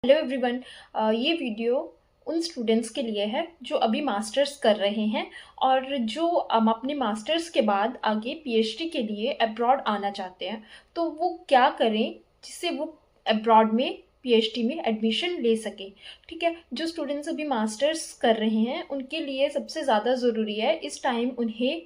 Hello everyone. ये video उन students के लिए है जो अभी मास्टर्स कर रहे हैं और जो अपने मास्टर्स के बाद आगे पीएचडी के लिए अब्रॉड आना चाहते हैं। तो वो क्या करें जिससे वो अब्रॉड में पीएचडी में एडमिशन ले सके। ठीक है, जो स्टूडेंट्स अभी मास्टर्स कर रहे हैं उनके लिए सबसे ज़्यादा ज़रूरी है इस टाइम उन्हें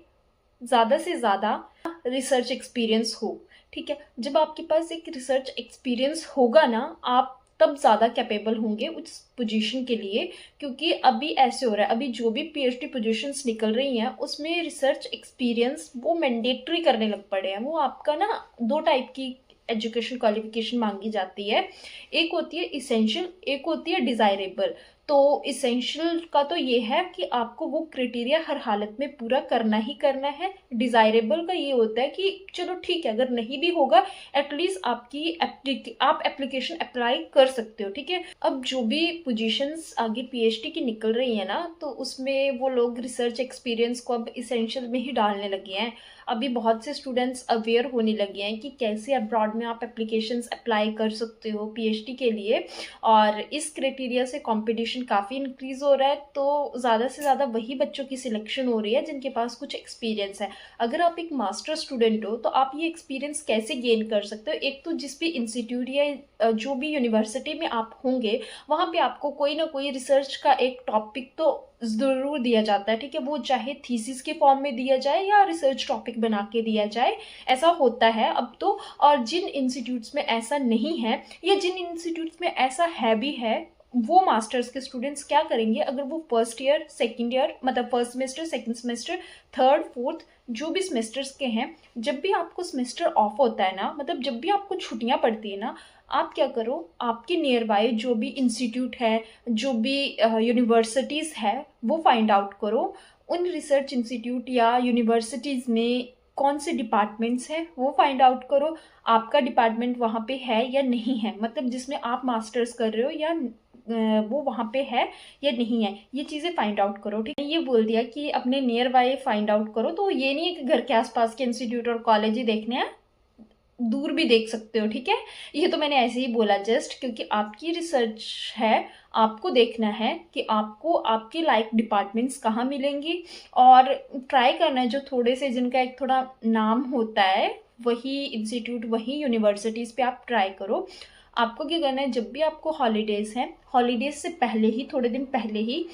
ज़्यादा से ज़्यादा रिसर्च एक्सपीरियंस हो। ठीक है, जब आपके पास एक रिसर्च एक्सपीरियंस होगा ना, आप तब ज़्यादा कैपेबल होंगे उस पोजीशन के लिए। क्योंकि अभी ऐसे हो रहा है, अभी जो भी पीएचडी पोजीशंस निकल रही हैं उसमें रिसर्च एक्सपीरियंस वो मैंडेटरी करने लग पड़े हैं। वो आपका ना दो टाइप की एजुकेशन क्वालिफिकेशन मांगी जाती है, एक होती है इसेंशियल, एक होती है डिज़ायरेबल। तो इसेंशियल का तो ये है कि आपको वो क्राइटेरिया हर हालत में पूरा करना ही करना है। डिज़ायरेबल का ये होता है कि चलो ठीक है, अगर नहीं भी होगा एटलीस्ट आप एप्लीकेशन अप्लाई कर सकते हो। ठीक है, अब जो भी पोजीशंस आगे पीएचडी की निकल रही है ना, तो उसमें वो लोग रिसर्च एक्सपीरियंस को अब इसेंशियल में ही डालने लगे हैं। अभी बहुत से स्टूडेंट्स अवेयर होने लगे हैं कि कैसे अब्रॉड में आप एप्लीकेशंस अप्लाई कर सकते हो पीएचडी के लिए। और इस क्राइटेरिया से कंपटीशन काफ़ी इंक्रीज हो रहा है, तो ज़्यादा से ज़्यादा वही बच्चों की सिलेक्शन हो रही है जिनके पास कुछ एक्सपीरियंस है। अगर आप एक मास्टर स्टूडेंट हो तो आप ये एक्सपीरियंस कैसे गेन कर सकते हो। एक तो जिस भी इंस्टीट्यूट या जो भी यूनिवर्सिटी में आप होंगे वहाँ पे आपको कोई ना कोई रिसर्च का एक टॉपिक तो ज़रूर दिया जाता है। ठीक है, वो चाहे थीसिस के फॉर्म में दिया जाए या रिसर्च टॉपिक बना के दिया जाए, ऐसा होता है अब तो। और जिन इंस्टीट्यूट्स में ऐसा नहीं है या जिन इंस्टीट्यूट्स में ऐसा है भी है, वो मास्टर्स के स्टूडेंट्स क्या करेंगे, अगर वो फर्स्ट ईयर सेकेंड ईयर मतलब first semester second semester third fourth जो भी सेमेस्टर्स के हैं, जब भी आपको सेमेस्टर ऑफ होता है ना, मतलब जब भी आपको छुट्टियां पड़ती है ना, आप क्या करो, आपके नियर बाय जो भी इंस्टीट्यूट है, जो भी यूनिवर्सिटीज़ है, वो फाइंड आउट करो उन रिसर्च इंस्टीट्यूट या यूनिवर्सिटीज़ में कौन से डिपार्टमेंट्स हैं, वो फाइंड आउट करो आपका डिपार्टमेंट वहाँ पे है या नहीं है, मतलब जिसमें आप मास्टर्स कर रहे हो या वो वहाँ पे है या नहीं है, ये चीज़ें फाइंड आउट करो। ठीक है, ये बोल दिया कि अपने नियर बाय फाइंड आउट करो, तो ये नहीं है कि घर के आसपास के इंस्टीट्यूट और कॉलेज ही देखने हैं, दूर भी देख सकते हो। ठीक है, ये तो मैंने ऐसे ही बोला जस्ट क्योंकि आपकी रिसर्च है, आपको देखना है कि आपको आपके लाइक डिपार्टमेंट्स कहाँ मिलेंगी। और ट्राई करना है जो थोड़े से जिनका एक थोड़ा नाम होता है वही इंस्टीट्यूट वही यूनिवर्सिटीज़ पे आप ट्राई करो। आपको क्या करना है, जब भी आपको हॉलीडेज़ हैं, हॉलीडेज़ से पहले ही थोड़े दिन पहले ही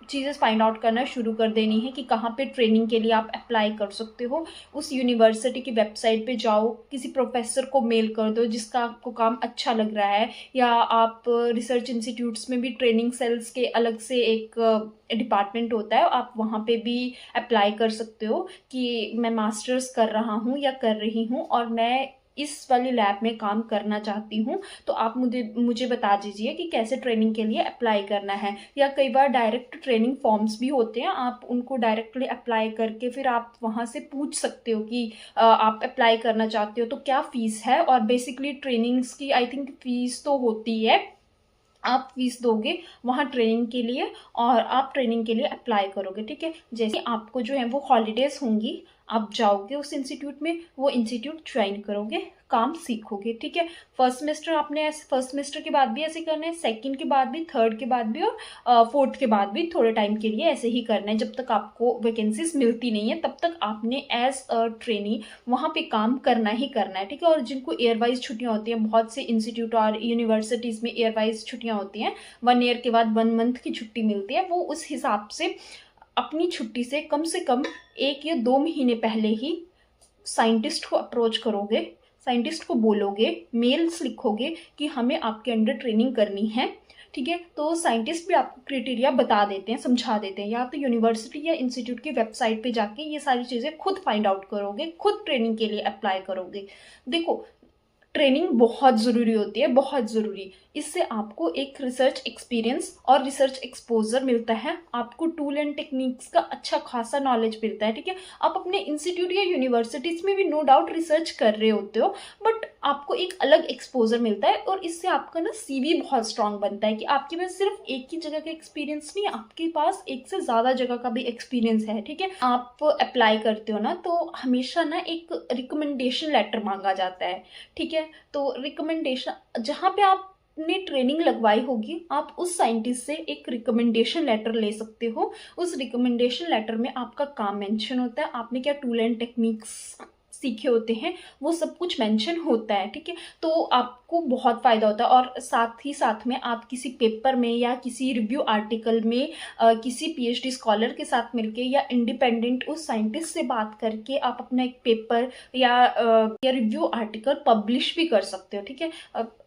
चीज़ें फाइंड आउट करना शुरू कर देनी है कि कहाँ पे ट्रेनिंग के लिए आप अप्लाई कर सकते हो। उस यूनिवर्सिटी की वेबसाइट पे जाओ, किसी प्रोफेसर को मेल कर दो जिसका आपको काम अच्छा लग रहा है, या आप रिसर्च इंस्टीट्यूट्स में भी ट्रेनिंग सेल्स के अलग से एक डिपार्टमेंट होता है, आप वहाँ पे भी अप्लाई कर सकते हो कि मैं मास्टर्स कर रहा हूँ या कर रही हूँ और मैं इस वाली लैब में काम करना चाहती हूँ, तो आप मुझे बता दीजिए कि कैसे ट्रेनिंग के लिए अप्लाई करना है। या कई बार डायरेक्ट ट्रेनिंग फॉर्म्स भी होते हैं, आप उनको डायरेक्टली अप्लाई करके फिर आप वहाँ से पूछ सकते हो कि आप अप्लाई करना चाहते हो तो क्या फ़ीस है। और बेसिकली ट्रेनिंग्स की आई थिंक फ़ीस तो होती है, आप फीस दोगे वहाँ ट्रेनिंग के लिए और आप ट्रेनिंग के लिए अप्लाई करोगे। ठीक है, जैसे आपको जो है वो हॉलीडेज़ होंगी, आप जाओगे उस इंस्टीट्यूट में, वो इंस्टीट्यूट ज्वाइन करोगे, काम सीखोगे। ठीक है, फर्स्ट सेमेस्टर आपने फर्स्ट सेमेस्टर के बाद भी ऐसे करना है, सेकंड के बाद भी, थर्ड के बाद भी और फोर्थ के बाद भी थोड़े टाइम के लिए ऐसे ही करना है। जब तक आपको वैकेंसीज मिलती नहीं है तब तक आपने एज अ ट्रेनी वहाँ पे काम करना ही करना है। ठीक है, और जिनको ईयर वाइज छुट्टियाँ होती हैं, बहुत से इंस्टीट्यूट और यूनिवर्सिटीज़ में ईयर वाइज छुट्टियाँ होती हैं, 1 ईयर के बाद 1 मंथ की छुट्टी मिलती है, वो उस हिसाब से अपनी छुट्टी से कम 1 या 2 महीने पहले ही साइंटिस्ट को अप्रोच करोगे, साइंटिस्ट को बोलोगे, मेल्स लिखोगे कि हमें आपके अंडर ट्रेनिंग करनी है। ठीक है, तो साइंटिस्ट भी आपको क्राइटेरिया बता देते हैं, समझा देते हैं, या तो यूनिवर्सिटी या इंस्टीट्यूट की वेबसाइट पे जाके ये सारी चीज़ें खुद फाइंड आउट करोगे, खुद ट्रेनिंग के लिए अप्लाई करोगे। देखो, ट्रेनिंग बहुत ज़रूरी होती है, बहुत ज़रूरी। इससे आपको एक रिसर्च एक्सपीरियंस और रिसर्च एक्सपोजर मिलता है, आपको टूल एंड टेक्निक्स का अच्छा खासा नॉलेज मिलता है। ठीक है, आप अपने इंस्टीट्यूट या यूनिवर्सिटीज़ में भी नो डाउट रिसर्च कर रहे होते हो, बट आपको एक अलग एक्सपोजर मिलता है और इससे आपका ना सीवी बहुत स्ट्रांग बनता है कि आपके पास सिर्फ एक ही जगह का एक्सपीरियंस नहीं, आपके पास एक से ज़्यादा जगह का भी एक्सपीरियंस है। ठीक है, आप अप्लाई करते हो ना तो हमेशा ना एक रिकमेंडेशन लेटर मांगा जाता है। ठीक है, तो रिकमेंडेशन जहाँ पे आप आपने ट्रेनिंग लगवाई होगी, आप उस साइंटिस्ट से एक रिकमेंडेशन लेटर ले सकते हो। उस रिकमेंडेशन लेटर में आपका काम मेंशन होता है, आपने क्या टूल एंड टेक्निक्स सीखे होते हैं, वो सब कुछ मेंशन होता है, ठीक है। तो आपको बहुत फ़ायदा होता है, और साथ ही साथ में आप किसी पेपर में या किसी रिव्यू आर्टिकल में किसी पीएचडी स्कॉलर के साथ मिलके या इंडिपेंडेंट उस साइंटिस्ट से बात करके आप अपना एक पेपर या रिव्यू आर्टिकल पब्लिश भी कर सकते हो, ठीक है।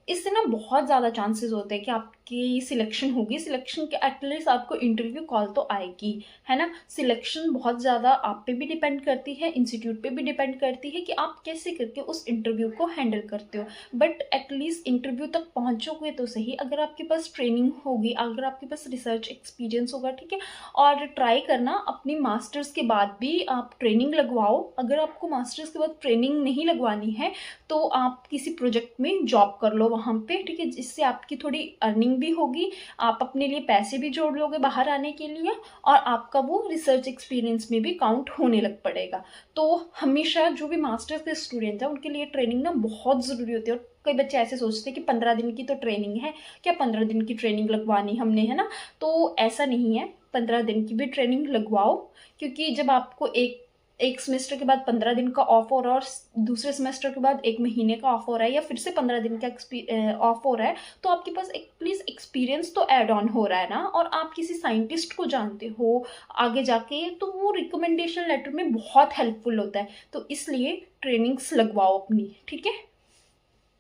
इससे ना बहुत ज़्यादा चांसेस होते हैं कि आपकी सिलेक्शन होगी। सिलेक्शन के एटलीस्ट आपको इंटरव्यू कॉल तो आएगी, है ना। सिलेक्शन बहुत ज़्यादा आप पे भी डिपेंड करती है, इंस्टीट्यूट पे भी डिपेंड करती है कि आप कैसे करके उस इंटरव्यू को हैंडल करते हो। बट एटलीस्ट इंटरव्यू तक पहुंचोगे तो सही, अगर आपके पास ट्रेनिंग होगी, अगर आपके पास रिसर्च एक्सपीरियंस होगा, ठीक है। और ट्राई करना अपनी मास्टर्स के बाद भी आप ट्रेनिंग लगवाओ। अगर आपको मास्टर्स के बाद ट्रेनिंग नहीं लगवानी है तो आप किसी प्रोजेक्ट में जॉब कर लो वहाँ पे, ठीक है, जिससे आपकी थोड़ी अर्निंग भी होगी, आप अपने लिए पैसे भी जोड़ लोगे बाहर आने के लिए, और आपका वो रिसर्च एक्सपीरियंस में भी काउंट होने लग पड़ेगा। तो हमेशा जो भी मास्टर्स के स्टूडेंट हैं उनके लिए ट्रेनिंग ना बहुत ज़रूरी होती है। और कई बच्चे ऐसे सोचते हैं कि 15 दिन की तो ट्रेनिंग है, क्या 15 दिन की ट्रेनिंग लगवानी हमने, है ना। तो ऐसा नहीं है, 15 दिन की भी ट्रेनिंग लगवाओ, क्योंकि जब आपको एक सेमेस्टर के बाद 15 दिन का ऑफ हो रहा है, और दूसरे सेमेस्टर के बाद 1 महीने का ऑफ हो रहा है, या फिर से 15 दिन का ऑफ हो रहा है, तो आपके पास एक प्लीज़ एक्सपीरियंस तो ऐड ऑन हो रहा है ना, और आप किसी साइंटिस्ट को जानते हो आगे जाके, तो वो रिकमेंडेशन लेटर में बहुत हेल्पफुल होता है। तो इसलिए ट्रेनिंग्स लगवाओ अपनी, ठीक है।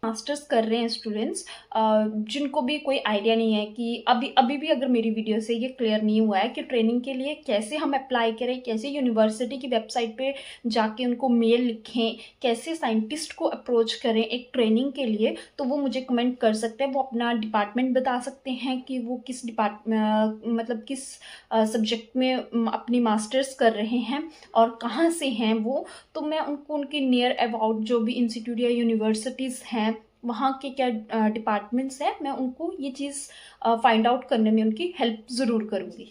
मास्टर्स कर रहे हैं स्टूडेंट्स, जिनको भी कोई आइडिया नहीं है कि अभी भी अगर मेरी वीडियो से ये क्लियर नहीं हुआ है कि ट्रेनिंग के लिए कैसे हम अप्लाई करें, कैसे यूनिवर्सिटी की वेबसाइट पे जाके उनको मेल लिखें, कैसे साइंटिस्ट को अप्रोच करें एक ट्रेनिंग के लिए, तो वो मुझे कमेंट कर सकते हैं। वो अपना डिपार्टमेंट बता सकते हैं कि वो किस मतलब किस सब्जेक्ट में अपनी मास्टर्स कर रहे हैं और कहाँ से हैं वो। तो मैं उनको उनके नियर अबाउट जो भी इंस्टीट्यूट या यूनिवर्सिटीज़ हैं, वहाँ के क्या डिपार्टमेंट्स हैं, मैं उनको ये चीज़ फाइंड आउट करने में उनकी हेल्प ज़रूर करूँगी।